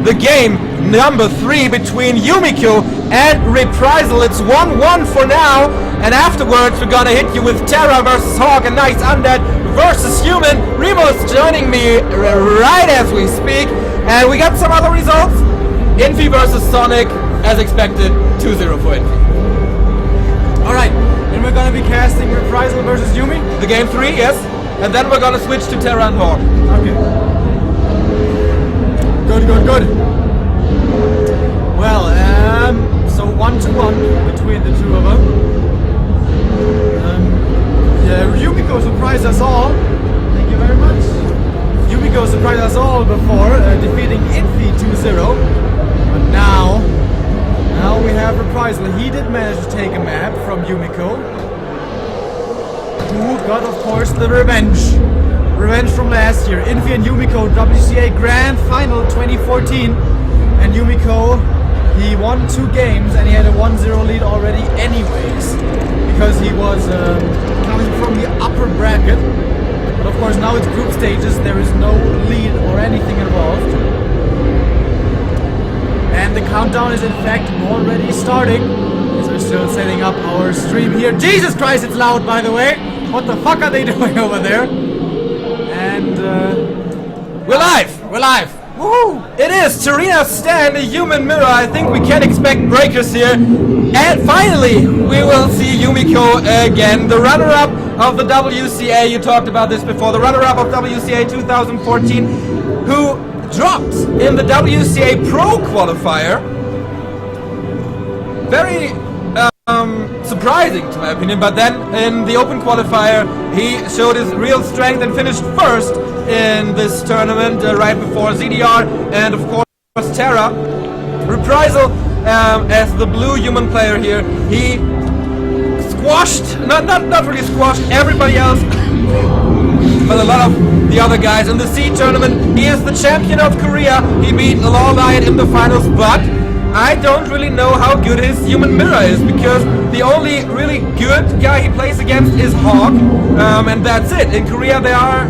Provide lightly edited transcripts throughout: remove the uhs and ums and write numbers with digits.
the game number 3 between Yumiko and Reprisal. It's 1-1 for now, and afterwards we're gonna hit you with Terra versus Hawk and Nice Undead versus Human. Remo's joining me right as we speak, and we got some other results. Infi versus Sonic, as expected, 2-0 for Infi. Alright, and we're gonna be casting Reprisal versus Yumi? The game 3, yes. And then we're gonna switch to Terra and Hawk. Okay. Good. Well, so 1-1 between the two of them. Yeah, Yumiko surprised us all. Thank you very much. Yumiko surprised us all before, defeating Infi 2-0. But now we have Reprisal. He did manage to take a map from Yumiko, who got, of course, the revenge from last year. Infi and Yumiko WCA Grand Final 2014, and Yumiko, he won 2 games and he had a 1-0 lead already anyways, because he was coming from the upper bracket. But of course now it's group stages, there is no lead or anything involved. And the countdown is in fact already starting, as we're still setting up our stream here. Jesus Christ, it's loud, by the way! What the fuck are they doing over there? And we're live! Woohoo! It is Tarina's stand, a human mirror. I think we can expect breakers here. And finally, we will see Yumiko again, the runner-up of the WCA. You talked about this before. The runner-up of WCA 2014, who dropped in the WCA Pro qualifier. Very surprising to my opinion, but then in the open qualifier he showed his real strength and finished first in this tournament right before ZDR and of course Terra. Reprisal, as the blue human player here, he squashed, not really squashed everybody else, but a lot of the other guys in the C tournament. He is the champion of Korea. He beat Law Lion in the finals, but I don't really know how good his human mirror is, because the only really good guy he plays against is Hawk, and that's it. In Korea there are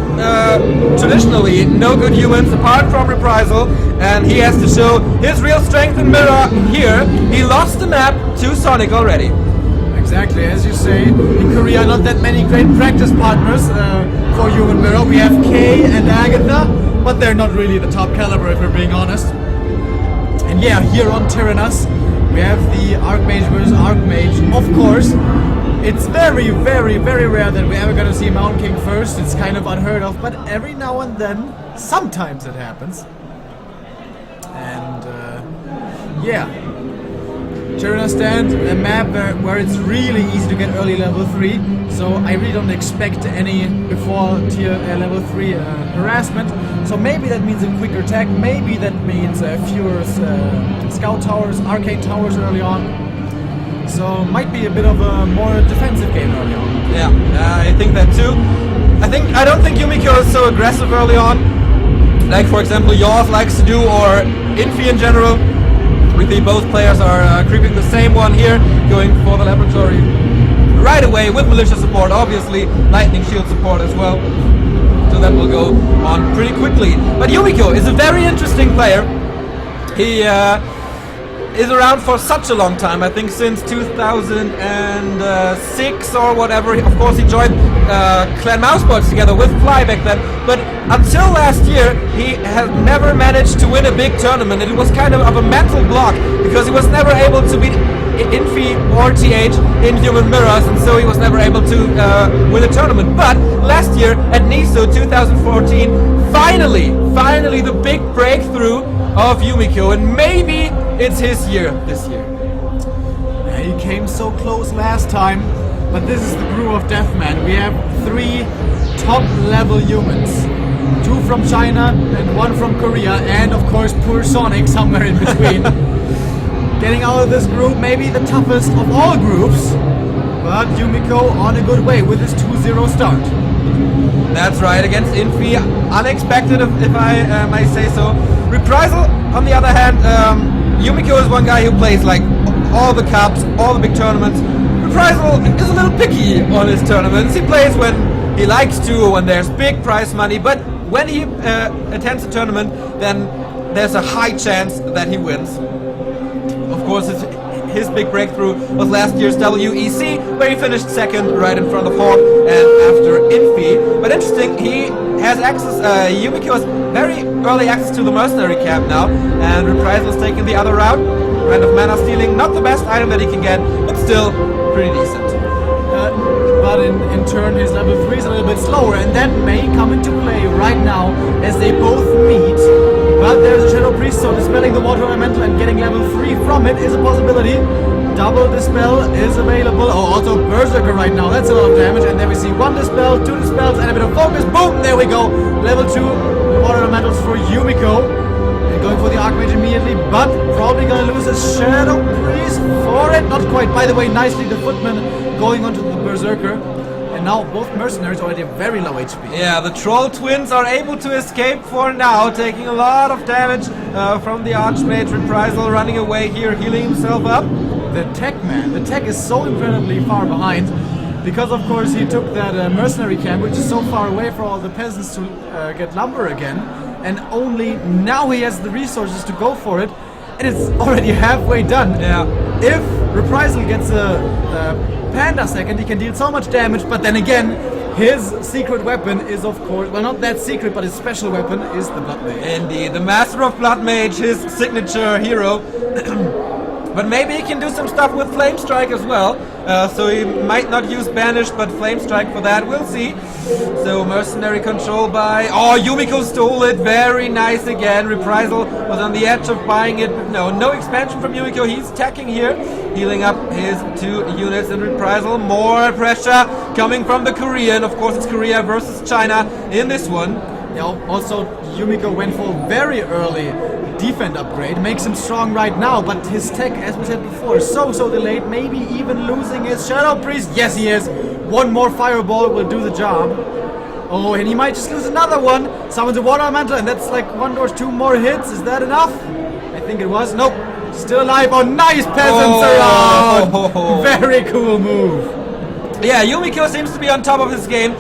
traditionally no good humans apart from Reprisal, and he has to show his real strength in mirror here. He lost the map to Sonic already. Exactly, as you say, in Korea not that many great practice partners for human mirror. We have Kay and Agatha, but they're not really the top caliber if we're being honest. And yeah, here on Tyrannus, we have the Archmage versus Archmage. Of course, it's very rare that we're ever gonna see Mountain King first. It's kind of unheard of, but every now and then, sometimes it happens. And yeah, Tyrannus stand, a map where it's really easy to get early level 3. So I really don't expect any before tier level 3 harassment. So maybe that means a quicker attack, maybe that means fewer scout towers, arcade towers early on. So might be a bit of a more defensive game early on. Yeah, I think that too. I don't think Yumiko is so aggressive early on, like for example Yaws likes to do, or Infi in general. We think both players are creeping the same one here, going for the laboratory right away with militia support, obviously lightning shield support as well. So that will go on pretty quickly. But Yumiko is a very interesting player. He is around for such a long time, I think since 2006 or whatever. Of course he joined Clan Mousebots together with Fly back then, but until last year he has never managed to win a big tournament, and it was kind of a mental block because he was never able to beat Infi or TH in human mirrors, and so he was never able to win a tournament. But last year at NISO 2014, finally the big breakthrough of Yumiko, and maybe it's his year this year. He came so close last time, but this is the brew of Deathman. We have 3 top level humans, 2 from China and 1 from Korea, and of course poor Sonic somewhere in between. Getting out of this group, maybe the toughest of all groups, but Yumiko on a good way with his 2-0 start. That's right, against Infi, unexpected if I may say so. Reprisal, on the other hand, Yumiko is one guy who plays like all the cups, all the big tournaments. Reprisal is a little picky on his tournaments. He plays when he likes to, when there's big prize money, but when he attends a tournament, then there's a high chance that he wins. Of course, his big breakthrough was last year's WEC, where he finished second right in front of Hawk and after Infi. But interesting, he has access, Yumiko has very early access to the mercenary camp now, and Reprisal is taking the other route. Kind of mana stealing, not the best item that he can get, but still pretty decent. But in turn, his level 3 is a little bit slower, and that may come into play right now as they both meet. But there's a Shadow Priest, so dispelling the Water Elemental and getting level 3 from it is a possibility. Double Dispel is available. Oh, also Berserker right now, that's a lot of damage. And then we see 1 Dispel, 2 Dispels, and a bit of Focus. Boom, there we go. Level 2 Water Elementals for Yumiko. And going for the Archmage immediately, but probably gonna lose a Shadow Priest for it. Not quite, by the way, nicely the Footman going onto the Berserker. And now both mercenaries already have very low HP. Yeah, the Troll Twins are able to escape for now, taking a lot of damage from the Archmage. Reprisal running away here, healing himself up. The tech, man, the tech is so incredibly far behind. Because of course he took that mercenary camp, which is so far away for all the peasants to get lumber again. And only now he has the resources to go for it. And it's already halfway done. Yeah. If Reprisal gets a Panda second, he can deal so much damage, but then again, his secret weapon is of course, well, not that secret, but his special weapon is the Blood Mage. Indeed, the Master of Blood Mage, his signature hero. But maybe he can do some stuff with Flame Strike as well. So he might not use Banish, but Flame Strike for that, we'll see. So mercenary control by... Oh, Yumiko stole it, very nice again. Reprisal was on the edge of buying it. No expansion from Yumiko, he's attacking here. Healing up his 2 units in Reprisal. More pressure coming from the Korean. Of course, it's Korea versus China in this one. Yeah, also Yumiko went for very early defend upgrade, makes him strong right now, but his tech, as we said before, is so delayed, maybe even losing his Shadow Priest. Yes, he is. 1 more Fireball will do the job. Oh, and he might just lose another one. Summons a Water Elemental, and that's like 1 or 2 more hits. Is that enough? I think it was. Nope. Still alive. Oh, nice peasants around. Very cool move. Yeah, Yumiko seems to be on top of his game.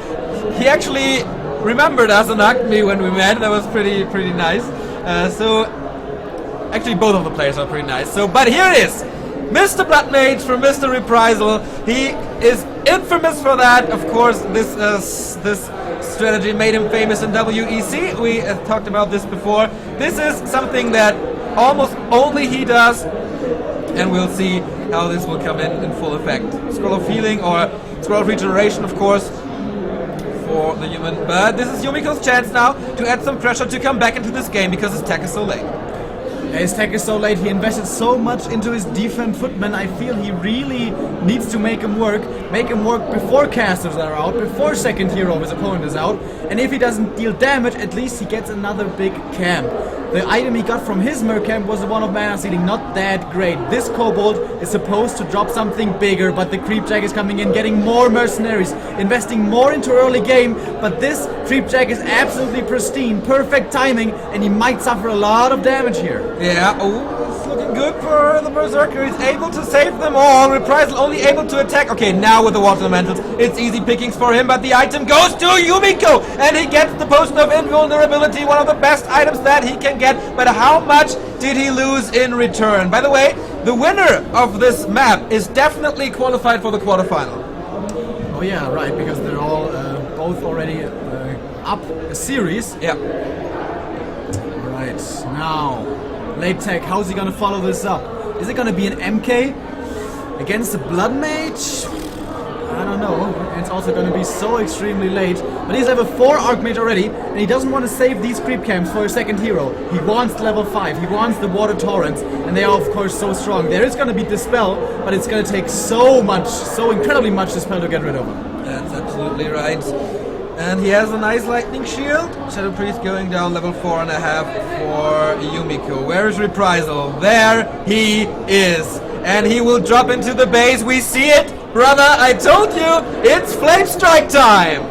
He actually remembered us and hugged me when we met. That was pretty nice. Actually, both of the players are pretty nice. But here it is. Mr. Blood Mage from Mr. Reprisal. He is infamous for that. Of course, this strategy made him famous in WEC. We talked about this before. This is something that almost only he does. And we'll see how this will come in full effect. Scroll of Healing or Scroll of Regeneration, of course, for the human. But this is Yumiko's chance now to add some pressure to come back into this game because his tech is so late. His tech is so late, he invested so much into his defense footman. I feel he really needs to make him work before casters are out, before second hero of his opponent is out, and if he doesn't deal damage, at least he gets another big camp. The item he got from his Mer camp was the one of mana stealing, not that great. This Kobold is supposed to drop something bigger, but the Creepjack is coming in, getting more mercenaries, investing more into early game, but this Creepjack is absolutely pristine, perfect timing, and he might suffer a lot of damage here. Yeah, it's looking good for the Berserker. He's able to save them all. Reprisal only able to attack. Okay, now with the Water Elementals, it's easy pickings for him, but the item goes to Yumiko, and he gets the Potion of Invulnerability, one of the best items that he can get, but how much did he lose in return? By the way, the winner of this map is definitely qualified for the quarterfinal. Oh yeah, right, because they're all both already up a series. Yeah. Alright, now, late tech, how's he gonna follow this up? Is it gonna be an MK against the Blood Mage? I don't know. It's also gonna be so extremely late. But he's level 4 Archmage already, and he doesn't want to save these creep camps for a second hero. He wants level 5, he wants the Water Torrents, and they are of course so strong. There is gonna be Dispel, but it's gonna take so incredibly much Dispel to get rid of him. That's absolutely right. And he has a nice Lightning Shield. Shadow Priest going down level 4.5 for Yumiko. Where is Reprisal? There he is. And he will drop into the base. We see it. Brother, I told you, it's Flame Strike time!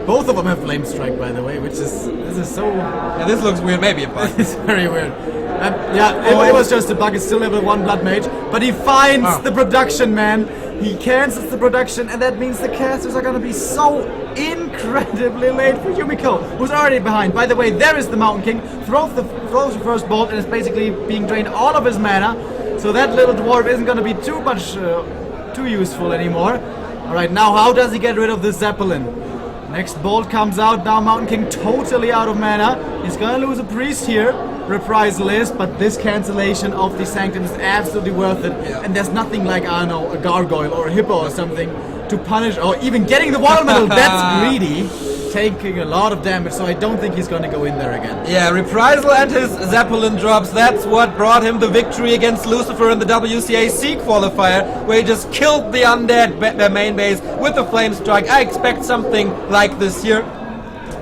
Both of them have Flame Strike, by the way, which is, this is so... Yeah, this looks weird, maybe a bug. It's very weird. It was just a bug, it's still level 1 Blood Mage, but he finds the production, man. He cancels the production, and that means the casters are gonna be so incredibly late for Yumiko, who's already behind. By the way, there is the Mountain King, throws the first bolt, and is basically being drained all of his mana. So that little dwarf isn't going to be too useful anymore. Alright, now how does he get rid of this Zeppelin? Next bolt comes out, now Mountain King totally out of mana. He's gonna lose a priest here, Reprisal is, but this cancellation of the Sanctum is absolutely worth it. Yeah. And there's nothing like, I don't know, a gargoyle or a hippo or something to punish, or even getting the water metal, that's greedy. Taking a lot of damage, so I don't think he's gonna go in there again. Yeah, Reprisal and his Zeppelin drops, that's what brought him the victory against Lucifer in the WCA C qualifier, where he just killed the undead main base with the Flame Strike. I expect something like this here,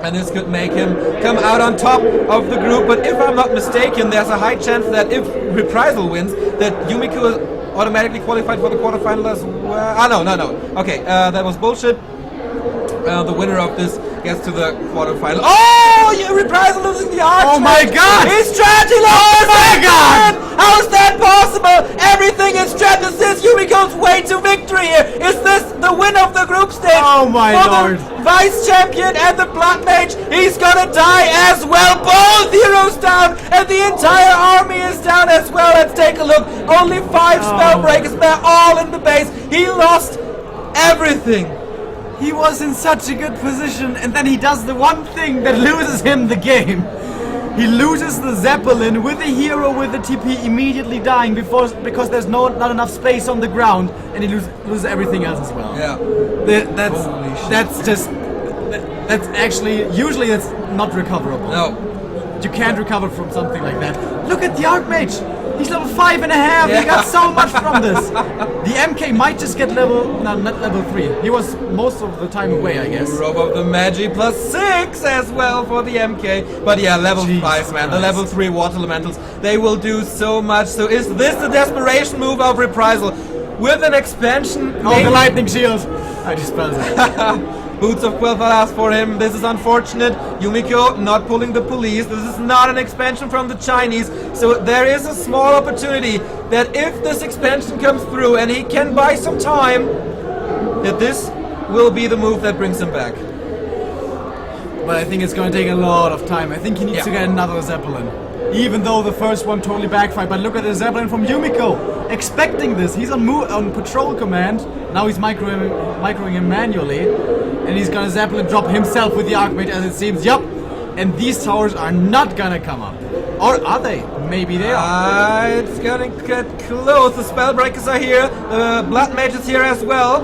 and this could make him come out on top of the group. But if I'm not mistaken, there's a high chance that if Reprisal wins, that Yumiko is automatically qualified for the quarterfinal as well. No. Okay, that was bullshit. The winner of this gets to the quarterfinal. Oh, Reprisal losing the arch. Oh my god! He's trapped! He lost! Oh my god! How is that possible? Everything is trapped. This is Yumiko's way to victory here. Is this the win of the group stage? Oh my lord! The vice champion and the blood mage. He's gonna die as well. Both heroes down, and the entire army is down as well. Let's take a look. Only 5 spell breakers. They're all in the base. He lost everything. He was in such a good position, and then he does the one thing that loses him the game. He loses the Zeppelin with the hero with the TP immediately dying because there's not enough space on the ground, and he loses everything else as well. Yeah. That's actually, usually that's not recoverable. No. You can't recover from something like that. Look at the Archmage! He's level 5.5, yeah. He got so much from this! The MK might just get not level 3. He was most of the time away, I guess. Robe of the Magi +6 as well for the MK. But yeah, level 5, man. The level 3 water elementals, they will do so much. So is this the desperation move of Reprisal? With an expansion... Oh, the lightning shield! I just spelled it. Boots of Quel'Thalas for him. This is unfortunate. Yumiko not pulling the police. This is not an expansion from the Chinese. So there is a small opportunity that if this expansion comes through and he can buy some time, that this will be the move that brings him back. But I think it's going to take a lot of time. I think he needs to get another Zeppelin. Even though the first one totally backfired. But look at the Zeppelin from Yumiko. Expecting this. He's on patrol command. Now he's microing him manually. And he's gonna Zeppelin drop himself with the Archmage as it seems. Yup. And these towers are not gonna come up. Or are they? Maybe they are. It's gonna get close. The Spellbreakers are here. The Blood Mage is here as well.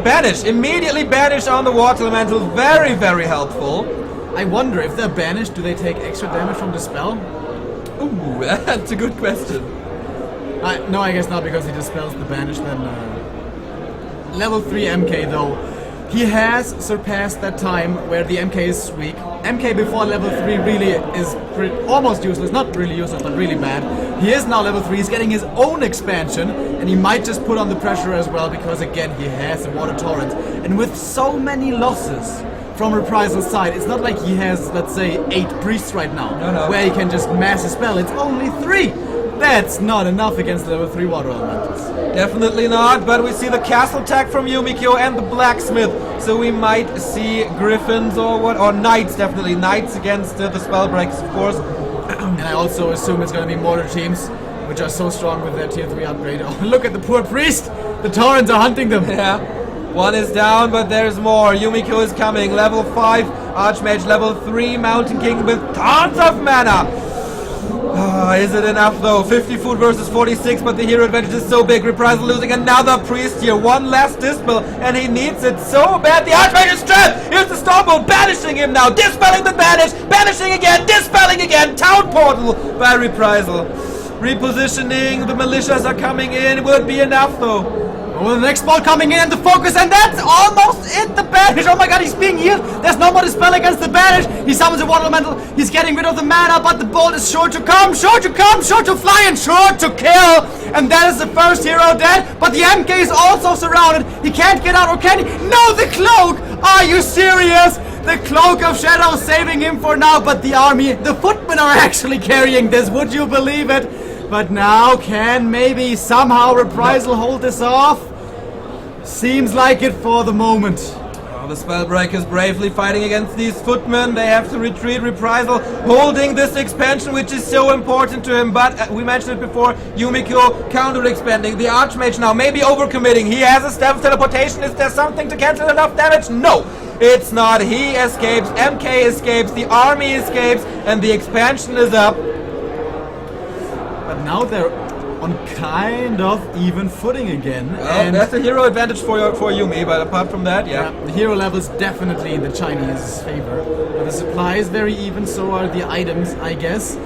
Banish. Immediately banish on the Water Elemental. Very, very helpful. I wonder if they're banished, do they take extra damage from the spell? Ooh, that's a good question. No, I guess not, because he dispels the banish then. Level 3 MK though. He has surpassed that time where the MK is weak. MK before level 3 really is almost useless, not really useless, but really bad. He is now level 3, he's getting his own expansion, and he might just put on the pressure as well, because again, he has a Water Torrent. And with so many losses from Reprisal's side, it's not like he has, let's say, 8 priests right now, where he can just mass a spell. It's only 3! That's not enough against level 3 water elementals. Definitely not, but we see the castle attack from Yumiko and the blacksmith, so we might see griffins or knights, definitely knights against the spellbreakers, of course. And I also assume it's going to be mortar teams, which are so strong with their tier 3 upgrade. Oh, look at the poor priest! The torrents are hunting them! Yeah. One is down, but there's more. Yumiko is coming. Level 5 Archmage, level 3 Mountain King with tons of mana. Is it enough though? 50 food versus 46, but the hero advantage is so big. Reprisal losing another priest here. One last dispel, and he needs it so bad. The Archmage is trapped! Here's the Stormbolt banishing him now. Dispelling the banish, banishing again, dispelling again. Town portal by Reprisal. Repositioning, the militias are coming in. Will it be enough though? Oh, the next ball coming in and the focus, and that's almost it, the banish! Oh my god, he's being healed! There's no more dispel against the banish! He summons a water elemental, he's getting rid of the mana, but the bolt is sure to come, sure to fly, and sure to kill! And that is the first hero dead, but the MK is also surrounded! He can't get out, or can he? No, the cloak! Are you serious? The Cloak of Shadow saving him for now, but the army, the footmen are actually carrying this, would you believe it? But now, can maybe somehow Reprisal hold this off? Seems like it for the moment. Oh, the Spellbreakers bravely fighting against these footmen. They have to retreat. Reprisal holding this expansion, which is so important to him. But we mentioned it before, Yumiko counter-expanding. The Archmage now maybe overcommitting. He has a staff of teleportation. Is there something to cancel enough damage? No, it's not. He escapes, MK escapes, the army escapes, and the expansion is up. But now they're on kind of even footing again. Well, and that's a hero advantage for Yumi, but apart from that, yeah. the hero level is definitely in the Chinese favor. But the supply is very even, so are the items, I guess.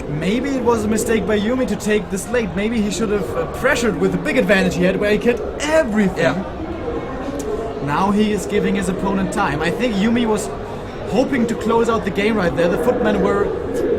Maybe it was a mistake by Yumi to take this late. Maybe he should have pressured with the big advantage he had, where he killed everything. Yeah. Now he is giving his opponent time. I think Yumi was hoping to close out the game right there. The footmen were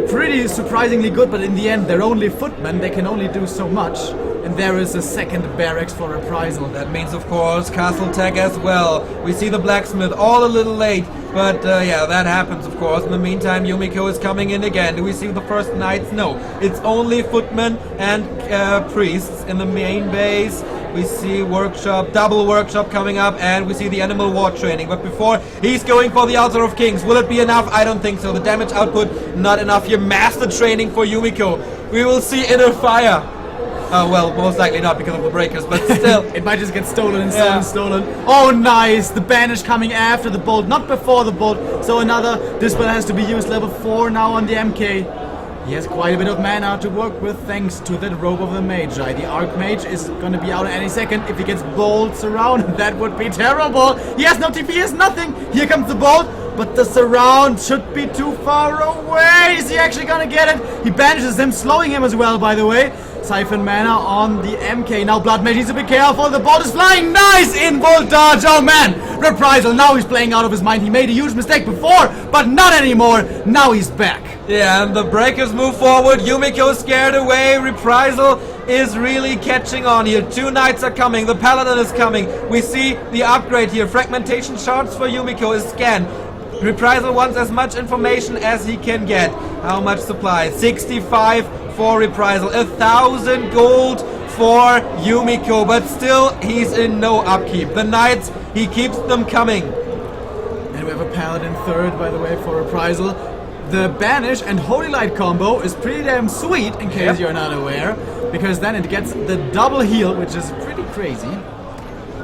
pretty surprisingly good, but in the end they're only footmen. They can only do so much. And there is a second barracks for Reprisal. That means, of course, castle tech as well. We see the blacksmith all a little late, but yeah, that happens, of course. In the meantime, Yumiko is coming in again. Do we see the first knights? No, it's only footmen and priests in the main base. We see workshop, double workshop coming up, and we see the animal war training. But before, he's going for the altar of kings. Will it be enough? I don't think so. The damage output, not enough here. Master training for Yumiko. We will see inner fire. Well, most likely not because of the breakers, but still. It might just get stolen and stolen and stolen. Oh, nice! The banish coming after the bolt, not before the bolt. So another dispel has to be used. Level 4 now on the MK. He has quite a bit of mana to work with thanks to that robe of the Magi. The Archmage is going to be out any second. If he gets bolts around, that would be terrible. He has no TP, he has nothing. Here comes the bolt, but the surround should be too far away. Is he actually going to get it? He banishes him, slowing him as well, by the way. Siphon mana on the MK. Now Blood Mage needs to be careful. The bolt is flying. Nice in-bolt dodge. Oh man. Reprisal. Now he's playing out of his mind. He made a huge mistake before, but not anymore. Now he's back. Yeah, and the breakers move forward. Yumiko scared away. Reprisal is really catching on here. 2 knights are coming. The paladin is coming. We see the upgrade here. Fragmentation shards for Yumiko is scanned. Reprisal wants as much information as he can get. How much supply? 65 for Reprisal. 1,000 gold for Yumiko, but still he's in no upkeep. The knights, he keeps them coming. And we have a paladin third, by the way, for Reprisal. The Banish and Holy Light combo is pretty damn sweet, in case you're not aware, because then it gets the double heal, which is pretty crazy.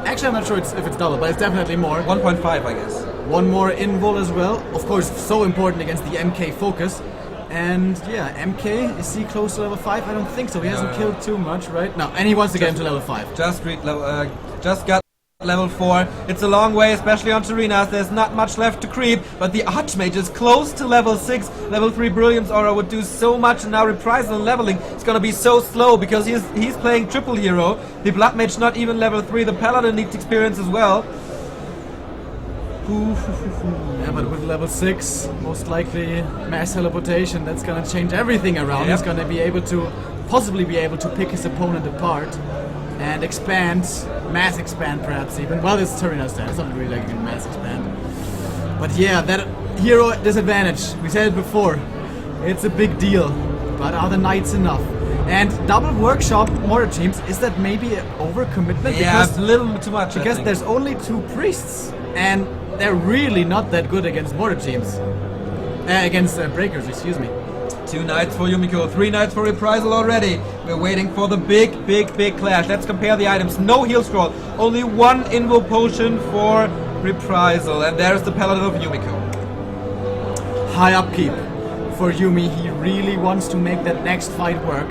Actually, I'm not sure if it's double, but it's definitely more. 1.5, I guess. One more invul as well. Of course, so important against the MK focus. And yeah, MK, is he close to level 5? I don't think so. He hasn't killed too much, right? No, and he wants to get him to level 5. Just got level 4. It's a long way, especially on Tarinas. There's not much left to creep, but the Archmage is close to level 6. Level 3 Brilliance Aura would do so much, and now Reprisal and leveling is gonna be so slow because he's playing triple hero. The Blood Mage not even level 3. The Paladin needs experience as well. Yeah, but with level 6, most likely mass teleportation, that's gonna change everything around. He's gonna be able to, possibly be able to pick his opponent apart and expand, mass expand perhaps even. Well, it's Tarinas there, it's not really like a mass expand. But yeah, that hero disadvantage, we said it before, it's a big deal. But are the knights enough? And double workshop mortar teams, is that maybe an overcommitment? Yeah, it's a little too much. Because there's only 2 priests, and they're really not that good against mortar teams. Against breakers, excuse me. 2 knights for Yumiko, 3 knights for Reprisal already. We're waiting for the big clash. Let's compare the items. No heal scroll, only 1 invo potion for Reprisal, and there's the Paladin of Yumiko. High upkeep for Yumi. He really wants to make that next fight work.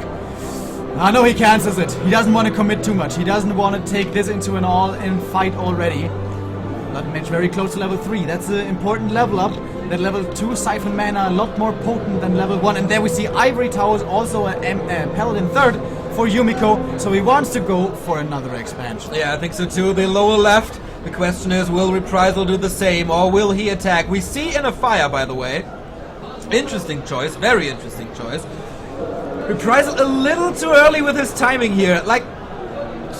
I know he cancels it. He doesn't want to commit too much. He doesn't want to take this into an all-in fight already. Blood Mage very close to level 3. That's an important level up. That level 2 Siphon mana a lot more potent than level 1. And there we see Ivory Towers, also a Paladin third for Yumiko. So he wants to go for another expansion. Yeah, I think so too. The lower left. The question is, will Reprisal do the same or will he attack? We see in a fire, by the way. Interesting choice. Very interesting choice. Reprisal a little too early with his timing here. Like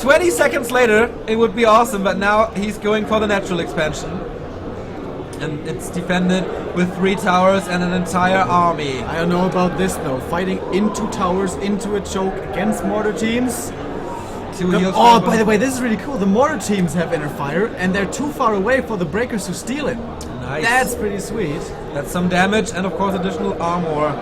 20 seconds later, it would be awesome, but now he's going for the natural expansion. And it's defended with 3 towers and an entire army. I don't know about this though. Fighting into towers, into a choke against mortar teams. 2 heals. Oh, by the way, this is really cool. The mortar teams have inner fire, and they're too far away for the breakers to steal it. Nice. That's pretty sweet. That's some damage, and of course additional armor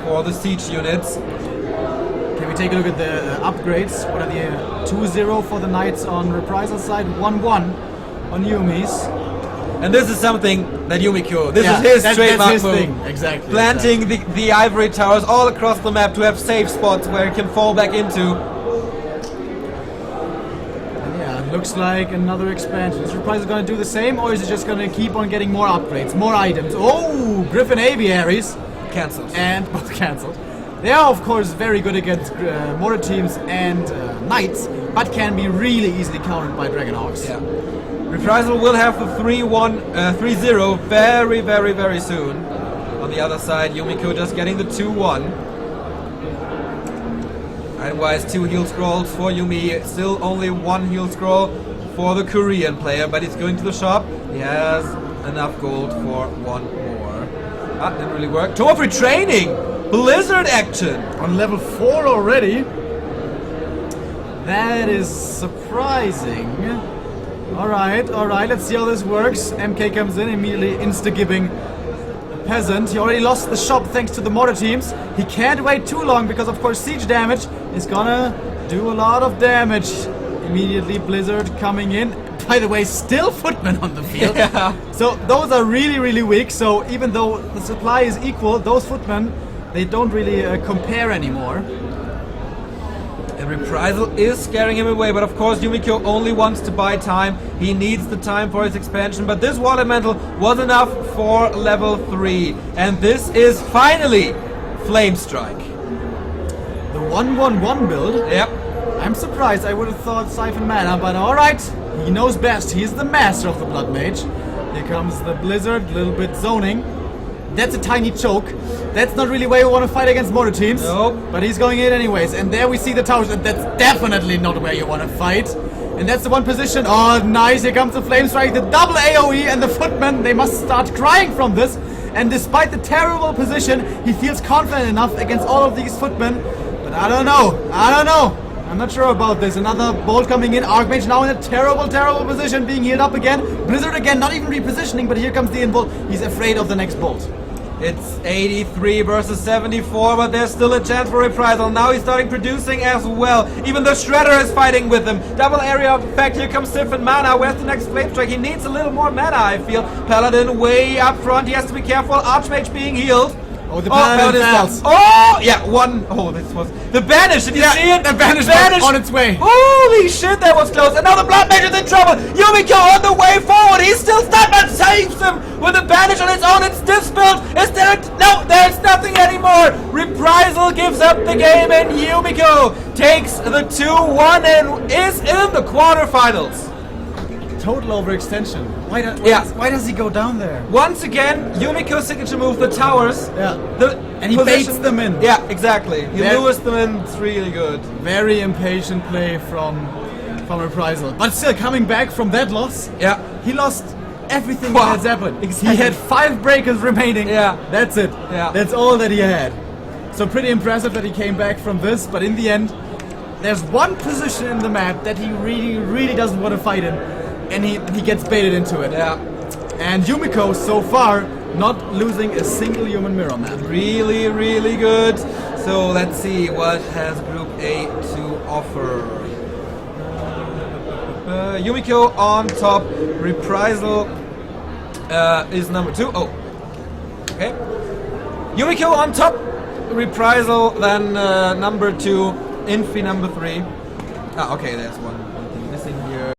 for the siege units. Can we take a look at the upgrades? What are the 2-0 for the Knights on Reprisal side, 1-1 on Yumi's. And this is something that Yumiko, this Yeah, is his that's trademark his move. thing. Exactly. Planting the ivory towers all across the map to have safe spots where it can fall back into. And yeah, looks like another expansion. Is Reprisal going to do the same, or is it just going to keep on getting more upgrades, more items? Oh, Griffin Aviaries. Cancelled. And both cancelled. They are, of course, very good against mortar teams and Knights, but can be really easily countered by Dragonhawks. Yeah. Reprisal will have the 3-0 very, very, very soon. On the other side, Yumiko just getting the 2-1. Otherwise, 2 heal scrolls for Yumi. Still only 1 heal scroll for the Korean player, but he's going to the shop. He has enough gold for 1 more. Ah, didn't really work. Tofu training! Blizzard action! On level 4 already. That is surprising. Alright, let's see how this works. MK comes in, immediately insta-gibbing the peasant. He already lost the shop thanks to the mortar teams. He can't wait too long because, of course, siege damage is gonna do a lot of damage. Immediately Blizzard coming in. By the way, still footmen on the field. Yeah. So those are really, really weak. So even though the supply is equal, those footmen, they don't really compare anymore. And Reprisal is scaring him away, but of course Yumiko only wants to buy time. He needs the time for his expansion, but this Water Mantle was enough for level 3. And this is finally Flame Strike. The 1-1-1 build. Yep. I'm surprised. I would have thought Siphon Mana, but alright. He knows best. He's the master of the Blood Mage. Here comes the Blizzard, a little bit zoning. That's a tiny choke. That's not really where you want to fight against mortar teams. Nope. But he's going in anyways. And there we see the towers. And that's definitely not where you want to fight. And that's the one position. Oh, nice. Here comes the Flame Strike. The double AoE and the Footmen. They must start crying from this. And despite the terrible position, he feels confident enough against all of these Footmen. But I don't know. I'm not sure about this. Another bolt coming in. Archmage now in a terrible, terrible position. Being healed up again. Blizzard again. Not even repositioning. But here comes the inbolt. He's afraid of the next bolt. It's 83 versus 74, but there's still a chance for Reprisal. Now he's starting producing as well. Even the Shredder is fighting with him. Double area of effect. Here comes Siphon Mana. Where's the next Flame Strike? He needs a little more mana, I feel. Paladin way up front. He has to be careful. Archmage being healed. Oh, the Paladin fails. Oh, yeah, one. Oh, this was the Banish. Did you see it? The Banish on its way. Holy shit, that was close. And now the Blood Mage is in trouble. Yumiko on the way forward. He's still stunned, but saves him with the Banish on its own. It's dispelled. Is there? No, there's nothing anymore. Reprisal gives up the game, and Yumiko takes the 2-1 and is in the quarterfinals. Total overextension. Why does he go down there? Once again, Yumiko's signature move, the towers. Yeah. And he baits them in. Yeah, exactly. He lures them in. It's really good. Very impatient play from Reprisal. But still, coming back from that loss, Yeah. he lost everything Wow. that has happened. Exactly. He had 5 breakers remaining. Yeah. That's it. Yeah. That's all that he had. So pretty impressive that he came back from this, but in the end, there's one position in the map that he really, really doesn't want to fight in. And he gets baited into it. Yeah. And Yumiko, so far, not losing a single human mirror map. Really, really good. So let's see what has Group A to offer. Yumiko on top. Reprisal is number 2. Oh, okay. Yumiko on top. Reprisal then number 2. Infi number 3. Ah, okay. There's one thing missing here.